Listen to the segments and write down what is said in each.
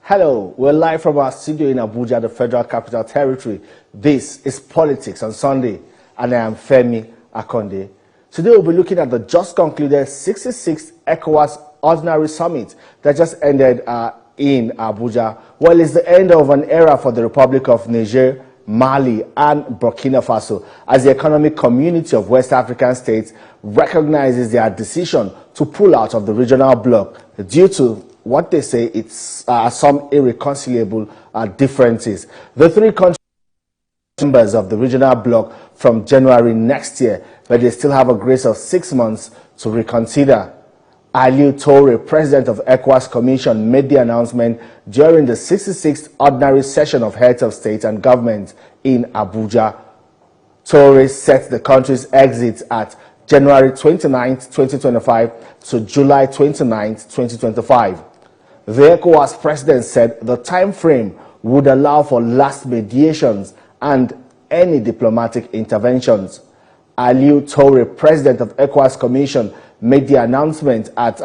Hello, we're live from our studio in Abuja, the Federal Capital Territory. This is Politics on Sunday, and I am Femi Akonde. Today we'll be looking at the just concluded 66th ECOWAS Ordinary Summit that just ended in Abuja. Well, it's the end of an era for the Republic of Niger, Mali, and Burkina Faso, as the economic community of West African states recognizes their decision to pull out of the regional bloc due to what they say it's some irreconcilable differences. The three countries members of the regional bloc from January next year, but they still have a grace of 6 months to reconsider. Alieu Toure, president of ECOWAS Commission, made the announcement during the 66th ordinary session of heads of state and government in Abuja. Toure set the country's exit at January 29, 2025 to July 29, 2025. The ECOWAS president said the time frame would allow for last mediations and any diplomatic interventions. Alieu Toure, president of ECOWAS Commission, made the announcement at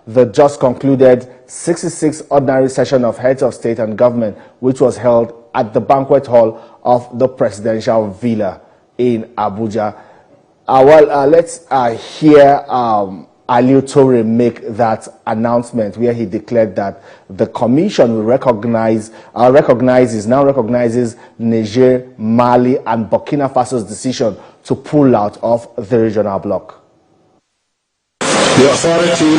the just concluded 66th ordinary session of heads of state and government, which was held at the banquet hall of the presidential villa in Abuja. Let's hear Alieu Toure make that announcement, where he declared that the commission will recognizes Niger, Mali, and Burkina Faso's decision to pull out of the regional bloc. The authority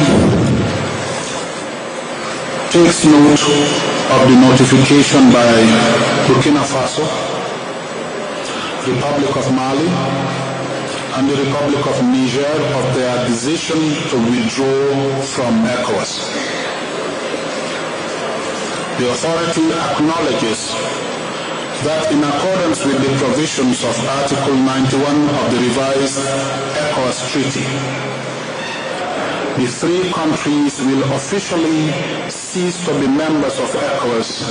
takes note of the notification by Burkina Faso, Republic of Mali, and the Republic of Niger of their decision to withdraw from ECOWAS. The authority acknowledges that in accordance with the provisions of Article 91 of the revised ECOWAS Treaty, the three countries will officially cease to be members of ECOWAS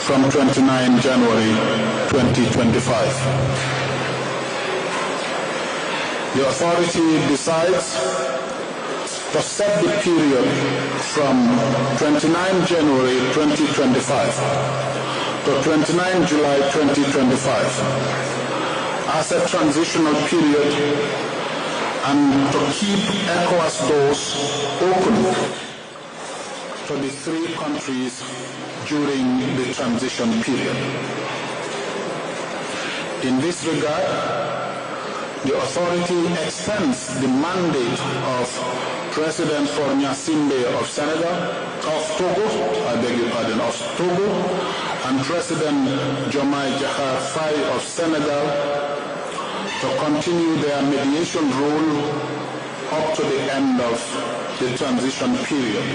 from 29 January 2025. The authority decides to set the period from 29 January 2025 to 29 July 2025 as a transitional period and to keep ECOWAS doors open to the three countries during the transition period. In this regard, the authority extends the mandate of President Faure Gnassingbé of Togo, and President Diomaye Diakhar Faye of Senegal to continue their mediation role up to the end of the transition period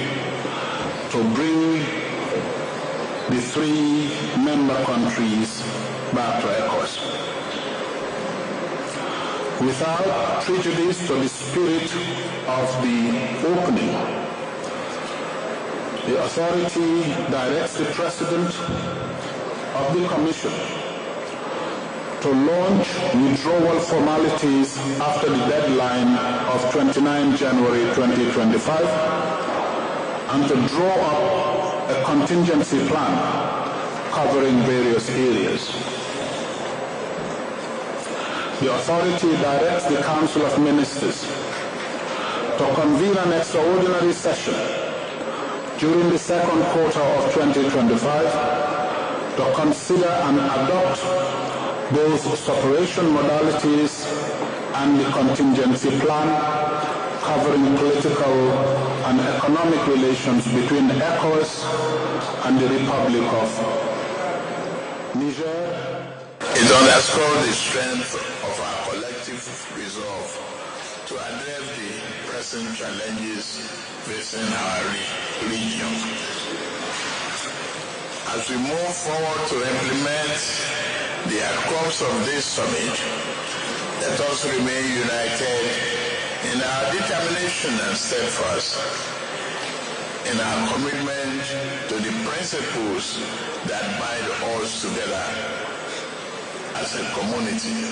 to bring the three member countries back to ECOWAS. Without prejudice to the spirit of the opening, the authority directs the President of the Commission to launch withdrawal formalities after the deadline of 29 January 2025 and to draw up a contingency plan covering various areas. The authority directs the Council of Ministers to convene an extraordinary session during the second quarter of 2025 to consider and adopt both separation modalities and the contingency plan covering political and economic relations between ECOWAS and the Republic of Niger. It underscores the strength of our collective resolve to address the pressing challenges facing our region. As we move forward to implement the outcomes of this summit, let us remain united in our determination and steadfast in our commitment to the principles that bind us together as a community.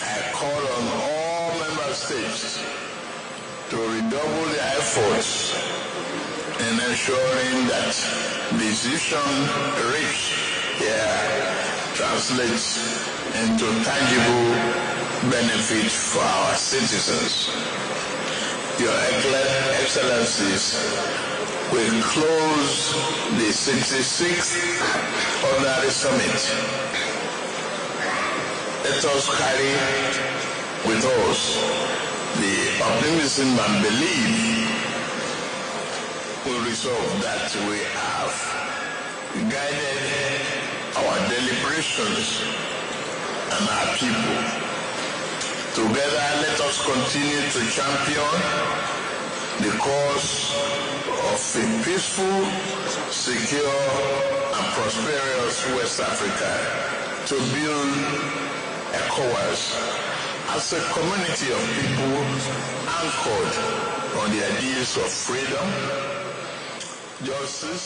I call on all member states to redouble their efforts in ensuring that decision reached here translates into tangible benefit for our citizens. Your Excellencies will close the 66th Ordinary Summit. Let us carry with us the optimism and belief will result that we have guided our deliberations and our people. Together, let us continue to champion the cause of a peaceful, secure, and prosperous West Africa, to build ECOWAS as a community of people anchored on the ideas of freedom, justice.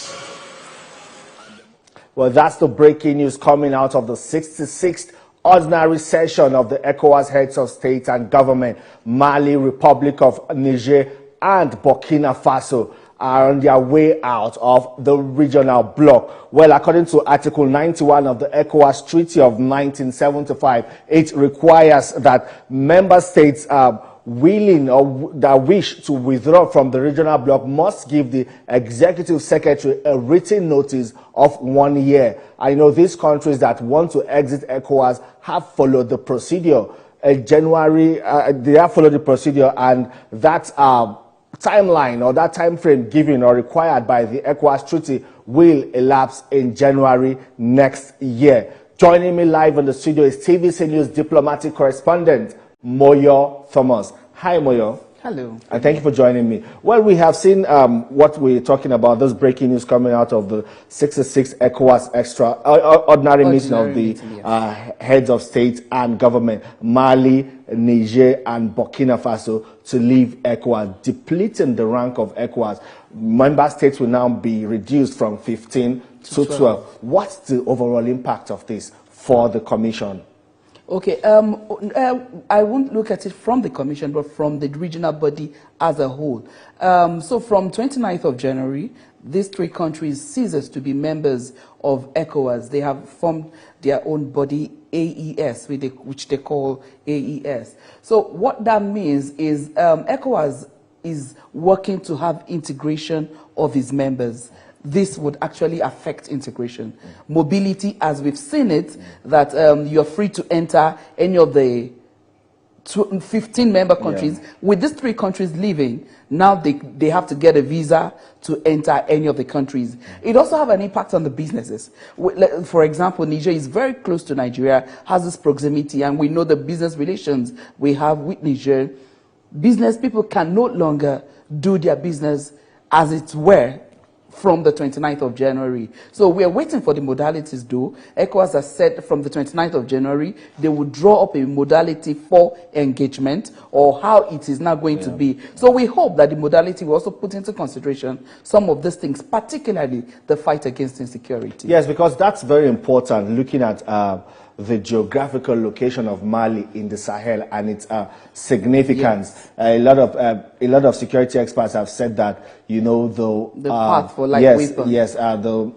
Well, that's the breaking news coming out of the 66th ordinary session of the ECOWAS heads of state and government. Mali, Republic of Niger, and Burkina Faso are on their way out of the regional bloc. Well, according to Article 91 of the ECOWAS Treaty of 1975, it requires that member states willing or that wish to withdraw from the regional bloc must give the executive secretary a written notice of 1 year. I know these countries that want to exit ECOWAS have followed the procedure. They have followed the procedure, and that timeline or that time frame given or required by the ECOWAS Treaty will elapse in January next year. Joining me live in the studio is TVC News diplomatic correspondent Moyo Thomas. Hi, Moyo. Hello. And thank you for joining me. Well, we have seen what we're talking about, this breaking news coming out of the 66th ECOWAS extraordinary meeting of the heads of state and government, Mali, Niger, and Burkina Faso, to leave ECOWAS, depleting the rank of ECOWAS. Member states will now be reduced from 15 to 12. What's the overall impact of this for the Commission? Okay, I won't look at it from the Commission, but from the regional body as a whole. So from 29th of January, these three countries ceases to be members of ECOWAS. They have formed their own body, AES, which they call AES. So what that means is ECOWAS is working to have integration of its members. This would actually affect integration. Mobility, as we've seen it, that you're free to enter any of the 15 member countries. With these three countries leaving, now they have to get a visa to enter any of the countries. It also have an impact on the businesses. For example, Niger is very close to Nigeria, has this proximity, and we know the business relations we have with Niger. Business people can no longer do their business as it were from the 29th of January. So we are waiting for the modalities though. ECOWAS has said from the 29th of January, they will draw up a modality for engagement or how it is now going to be. So we hope that the modality will also put into consideration some of these things, particularly the fight against insecurity. Yes, because that's very important, looking at the geographical location of Mali in the Sahel and its significance. Yes. A lot of security experts have said that, you know, the path for light weapons. Yes, the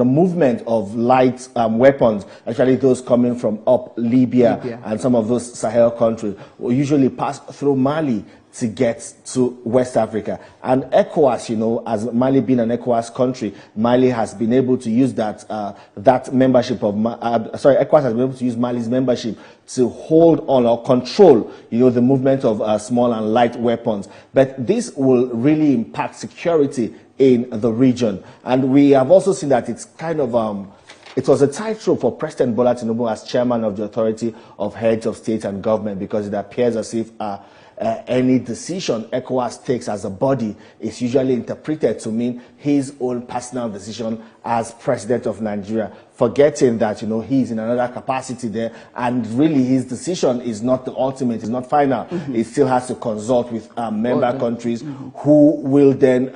movement of light weapons, actually those coming from up Libya and some of those Sahel countries, will usually pass through Mali to get to West Africa. And ECOWAS, you know, as Mali being an ECOWAS country, Mali has been able to use that membership of, ECOWAS has been able to use Mali's membership to hold on or control, you know, the movement of small and light weapons. But this will really impact security in the region. And we have also seen that it's kind of, it was a tightrope for President Bola Tinubu as chairman of the Authority of Heads of State and Government, because it appears as if any decision ECOWAS takes as a body is usually interpreted to mean his own personal decision as president of Nigeria, forgetting that, you know, he's in another capacity there, and really his decision is not the ultimate, is not final. It still has to consult with member countries who will then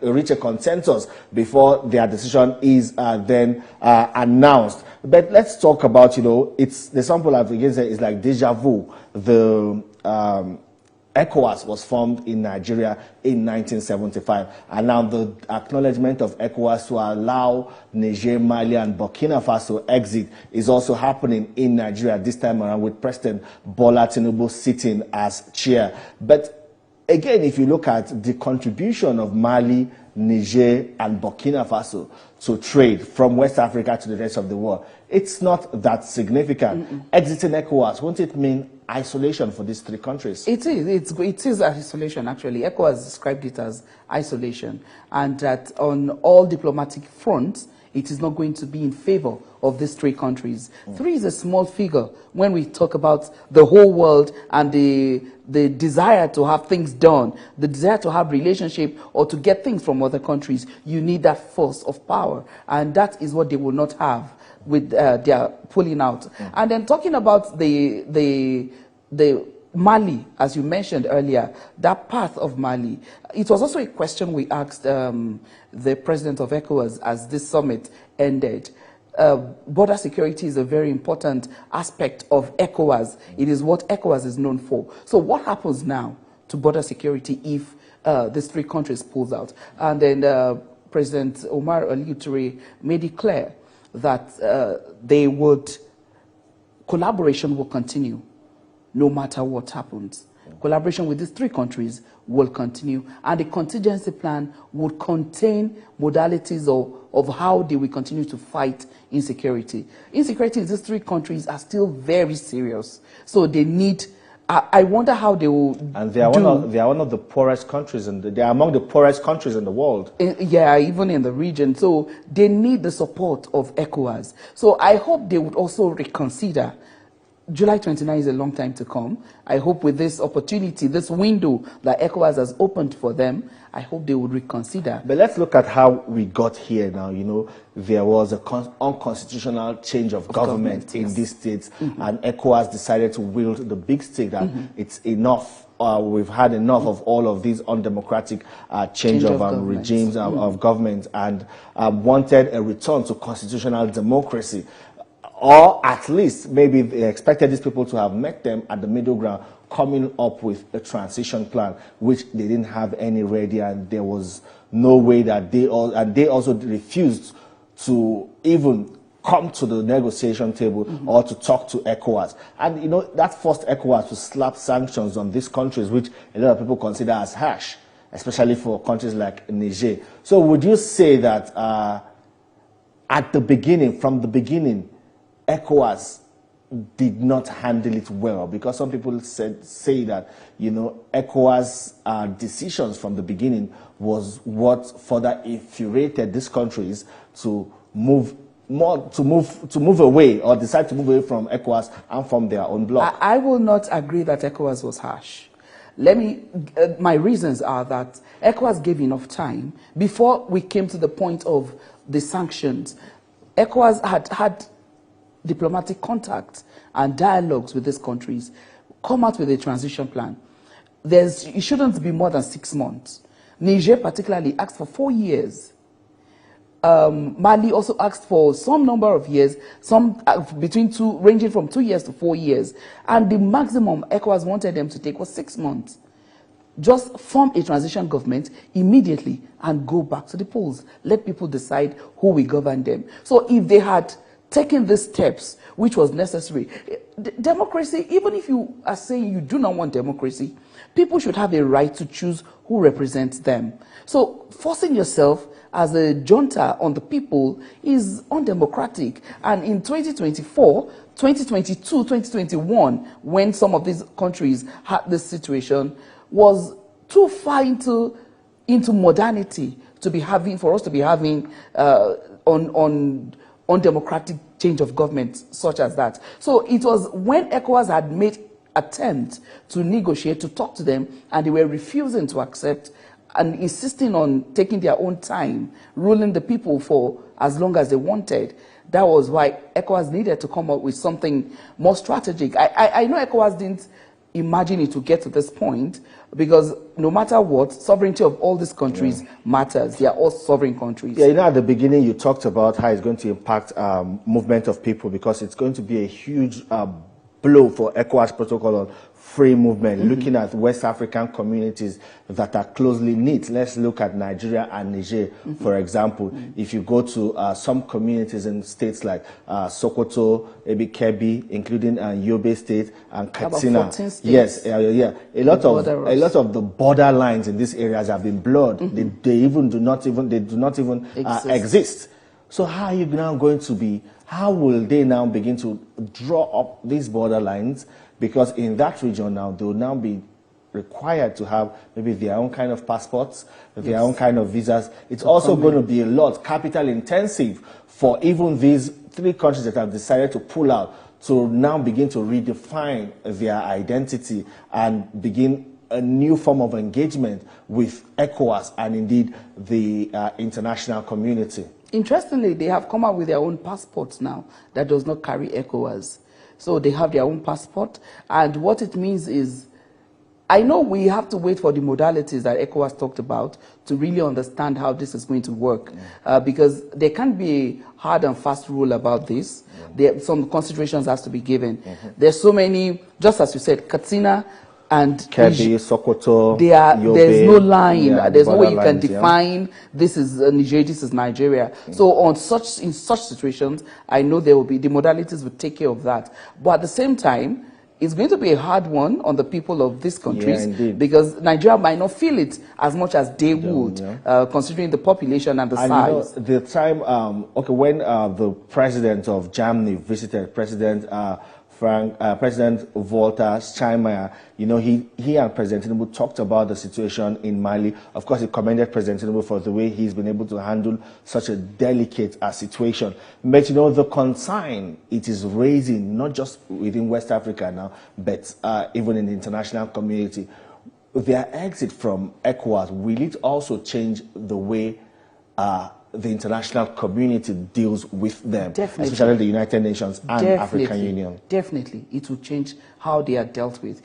reach a consensus before their decision is then announced. But let's talk about, you know, the sample I've again said is like deja vu. ECOWAS was formed in Nigeria in 1975, and now the acknowledgement of ECOWAS to allow Niger, Mali, and Burkina Faso exit is also happening in Nigeria this time around, with President Bola Tinubu sitting as chair. But again, if you look at the contribution of Mali, Niger, and Burkina Faso to trade from West Africa to the rest of the world, it's not that significant. Exiting ECOWAS, won't it mean isolation for these three countries? It is isolation, actually. ECOWAS described it as isolation, and that on all diplomatic fronts, it is not going to be in favor of these three countries. 3 is a small figure when we talk about the whole world and the desire to have things done, the desire to have relationship or to get things from other countries. You need that force of power, and that is what they will not have with their pulling out. And then talking about the Mali, as you mentioned earlier, that path of Mali, it was also a question we asked the president of ECOWAS as this summit ended. Border security is a very important aspect of ECOWAS. It is what ECOWAS is known for. So what happens now to border security if these three countries pulls out? And then President Omar Aliyu Toure made it clear that collaboration will continue no matter what happens. Collaboration with these three countries will continue, and the contingency plan would contain modalities of how they will continue to fight insecurity. Insecurity in these three countries are still very serious, so they need. I wonder how they will. And they are one of the poorest countries, and they are among the poorest countries in the world. Yeah, even in the region. So they need the support of ECOWAS. So I hope they would also reconsider. July 29 is a long time to come. I hope with this opportunity, this window that ECOWAS has opened for them, I hope they would reconsider. But let's look at how we got here now. You know, there was an unconstitutional change of government in these states, and ECOWAS decided to wield the big stick that it's enough. We've had enough of all of these undemocratic change of regimes of government, and wanted a return to constitutional democracy. Or at least maybe they expected these people to have met them at the middle ground, coming up with a transition plan, which they didn't have any ready, and there was no way that they also refused to even come to the negotiation table or to talk to ECOWAS. And you know, that forced ECOWAS to slap sanctions on these countries, which a lot of people consider as harsh, especially for countries like Niger. So would you say that at the beginning, from the beginning, ECOWAS did not handle it well? Because some people say that, you know, ECOWAS decisions from the beginning was what further infuriated these countries to move away, or decide to move away from ECOWAS and from their own bloc. I will not agree that ECOWAS was harsh. My reasons are that ECOWAS gave enough time before we came to the point of the sanctions. ECOWAS had diplomatic contacts and dialogues with these countries, come out with a transition plan. It shouldn't be more than 6 months. Niger particularly asked for 4 years. Mali also asked for some number of years, some ranging from 2 years to 4 years. And the maximum ECOWAS wanted them to take was 6 months. Just form a transition government immediately and go back to the polls. Let people decide who will govern them. So if they had taking these steps, which was necessary. Democracy, even if you are saying you do not want democracy, people should have a right to choose who represents them. So forcing yourself as a junta on the people is undemocratic. And in 2024, 2022, 2021, when some of these countries had this situation, was too far into modernity for us to be having undemocratic change of government such as that. So it was when ECOWAS had made attempts to negotiate, to talk to them, and they were refusing to accept and insisting on taking their own time, ruling the people for as long as they wanted. That was why ECOWAS needed to come up with something more strategic. I know ECOWAS didn't imagine it to get to this point, because no matter what, sovereignty of all these countries matters. They are all sovereign countries. Yeah, you know, at the beginning you talked about how it's going to impact movement of people, because it's going to be a huge blow for ECOWAS protocol on free movement, looking at West African communities that are closely knit. Let's look at Nigeria and Niger, for example. If you go to some communities in states like Sokoto, Kebbi, including Yobe State and Katsina. About 14 states. Yes, yeah. A lot of the border lines in these areas have been blurred. They do not even exist. So how are you now going to be? How will they now begin to draw up these border lines? Because in that region now, they will now be required to have maybe their own kind of passports, their own kind of visas. It's also going to be a lot capital intensive for even these three countries that have decided to pull out to now begin to redefine their identity and begin a new form of engagement with ECOWAS and indeed the international community. Interestingly, they have come out with their own passports now that does not carry ECOWAS. So they have their own passport, and what it means is, I know we have to wait for the modalities that ECOWAS talked about to really understand how this is going to work, because there can't be a hard and fast rule about this. Some considerations has to be given. There's so many, just as you said, Katsina and Kebbi, Sokoto, Yobe, there's no line. Yeah, there's no way you can define this is Niger, this is Nigeria. So in such situations, I know there will be the modalities will take care of that. But at the same time, it's going to be a hard one on the people of these countries because Nigeria might not feel it as much as they would, considering the population and the size. You know, the time, when the president of Germany visited President Walter Steinmeier, you know, he and President Tinubu talked about the situation in Mali. Of course, he commended President Tinubu for the way he's been able to handle such a delicate situation. But, you know, the concern it is raising, not just within West Africa now, but even in the international community, their exit from ECOWAS, will it also change the way the international community deals with them, especially the United Nations and African Union? Definitely, it will change how they are dealt with.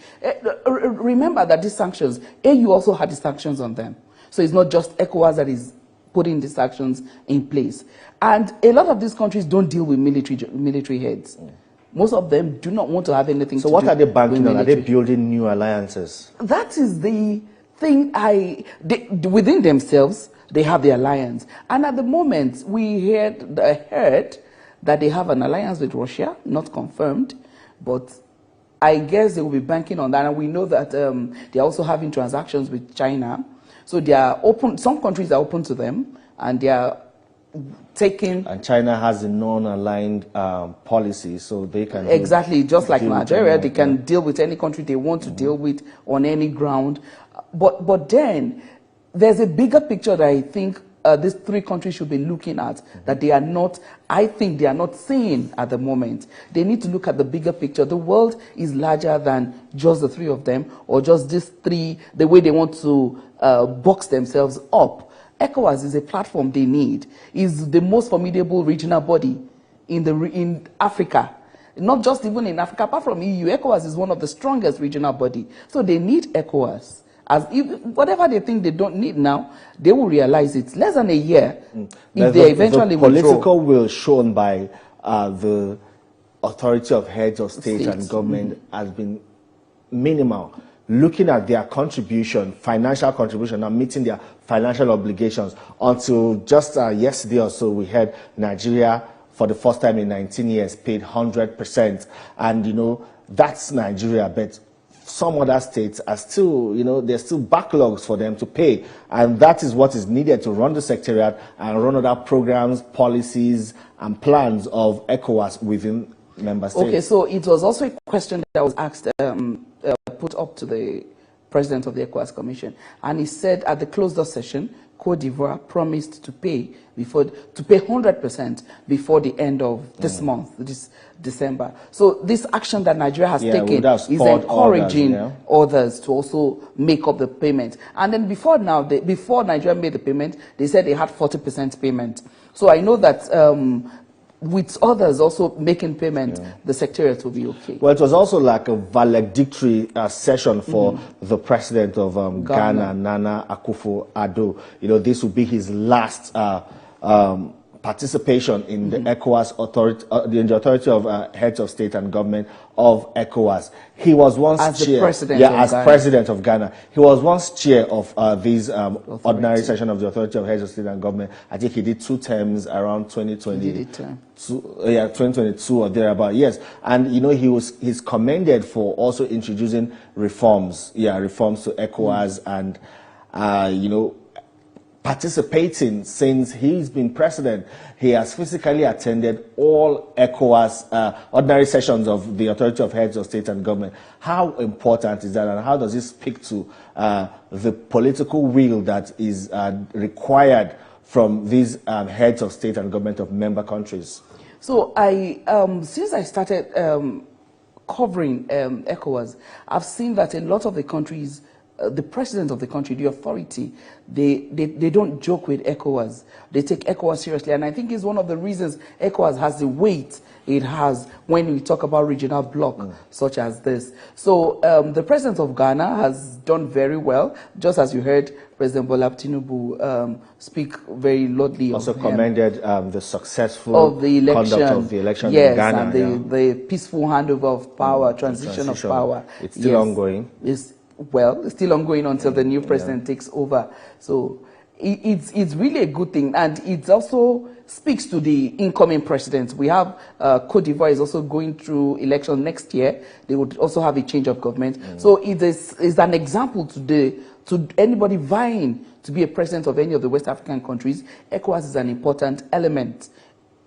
Remember that these sanctions, AU also had the sanctions on them. So it's not just ECOWAS that is putting these sanctions in place. And a lot of these countries don't deal with military heads. Most of them do not want to have anything to do with military. So what are they banking on? Are they building new alliances? That is the thing within themselves, they have the alliance. And at the moment, we heard that they have an alliance with Russia, not confirmed, but I guess they will be banking on that. And we know that they're also having transactions with China. So they are open, some countries are open to them, and they are taking... And China has a non-aligned policy, so they can... Exactly, just like Nigeria, they can deal with any country they want to deal with on any ground. But then, there's a bigger picture that I think these three countries should be looking at, that they are not, I think they are not seeing at the moment. They need to look at the bigger picture. The world is larger than just the three of them, or just these three, the way they want to box themselves up. ECOWAS is a platform they need. It's the most formidable regional body in Africa. Not just even in Africa, apart from EU, ECOWAS is one of the strongest regional body. So they need ECOWAS. Whatever they think they don't need now, they will realize it's less than a year if they eventually withdraw. The political will shown by the authority of heads of state and government has been minimal. Looking at their contribution, financial contribution, and meeting their financial obligations. Until just yesterday or so, we had Nigeria, for the first time in 19 years, paid 100%. And, you know, that's Nigeria, but some other states are still, you know, there's still backlogs for them to pay. And that is what is needed to run the secretariat and run other programs, policies, and plans of ECOWAS within member states. Okay, so it was also a question that was asked, put up to the president of the ECOWAS Commission. And he said at the closed-door session, Cote d'Ivoire promised to pay 100% before the end of this month, this December. So this action that Nigeria has taken is encouraging others to also make up the payment. And then before Nigeria made the payment, they said they had 40% payment. So I know that with others also making payment, the secretariat will be okay. Well, it was also like a valedictory session for the president of Ghana, Nana Akufo-Addo. You know, this will be his last participation in the ECOWAS authority, the authority of heads of state and government of ECOWAS. He was once as chair, the president of as Ghana. president of Ghana. He was once chair of this ordinary session of the authority of heads of state and government. I think he did 2 terms around 2020. He did it, 2022 or thereabout. Yes, and you know he's commended for also introducing reforms. Reforms to ECOWAS and you know, participating since he's been president. He has physically attended all ECOWAS ordinary sessions of the authority of heads of state and government. How important is that, and how does it speak to the political will that is required from these heads of state and government of member countries? So since I started covering ECOWAS, I've seen that a lot of the countries, the president of the country, the authority, they don't joke with ECOWAS. They take ECOWAS seriously. And I think it's one of the reasons ECOWAS has the weight it has when we talk about regional bloc such as this. So the president of Ghana has done very well, just as you heard President Bola Tinubu speak very laudably. Also commended the successful conduct of the election in Ghana. And the peaceful handover of power, transition of power. It's still ongoing. Well, it's still ongoing until the new president takes over. So it's really a good thing. And it also speaks to the incoming president. We have Cote d'Ivoire is also going through election next year. They would also have a change of government. So it's an example to anybody vying to be a president of any of the West African countries. ECOWAS is an important element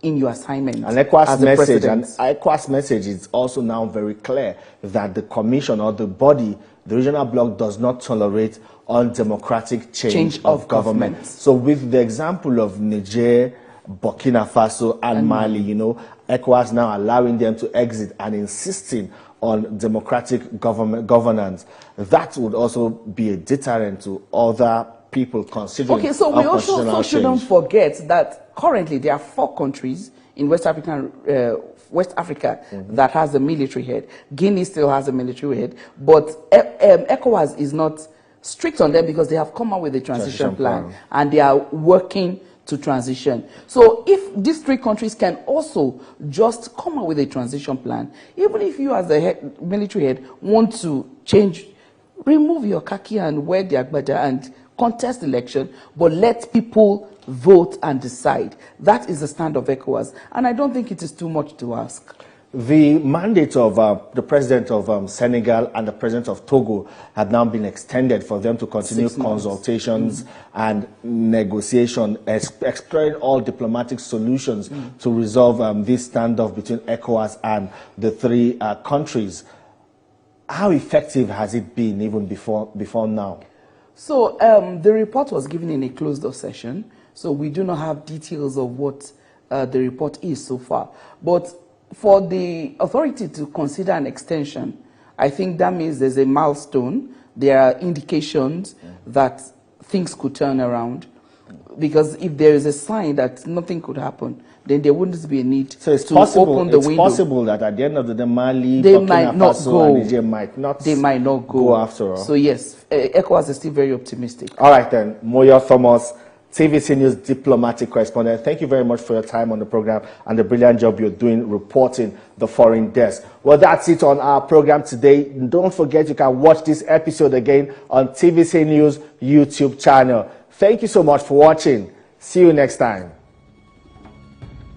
in your assignment. And ECOWAS message is also now very clear that the commission or the body, the regional bloc, does not tolerate undemocratic change of government. So with the example of Niger, Burkina Faso and Mali, you know, ECOWAS now allowing them to exit and insisting on democratic governance, that would also be a deterrent to other people considering. Okay, so we also shouldn't forget that currently there are 4 countries in West Africa that has a military head. Guinea still has a military head, but ECOWAS is not strict on them because they have come out with a transition plan and they are working to transition. So if these 3 countries can also just come out with a transition plan, even if you as a military head want to change, remove your khaki and wear the agbada and contest election, but let people vote and decide. That is the stand of ECOWAS, and I don't think it is too much to ask. The mandate of the president of Senegal and the president of Togo had now been extended for them to continue consultations and negotiation, exploring all diplomatic solutions to resolve this standoff between ECOWAS and the 3 countries. How effective has it been even before now? So the report was given in a closed-door session, so we do not have details of what the report is so far. But for the authority to consider an extension, I think that means there's a milestone. There are indications that things could turn around. Because if there is a sign that nothing could happen, then there wouldn't be a need to open the window. It's possible that at the end of the day, Mali, Burkina Faso, and Niger might not go after all. So yes, ECOWAS is still very optimistic. All right then, Moyo Thomas, TVC News diplomatic correspondent, thank you very much for your time on the program and the brilliant job you're doing reporting the foreign desk. Well, that's it on our program today. Don't forget you can watch this episode again on TVC News YouTube channel. Thank you so much for watching. See you next time.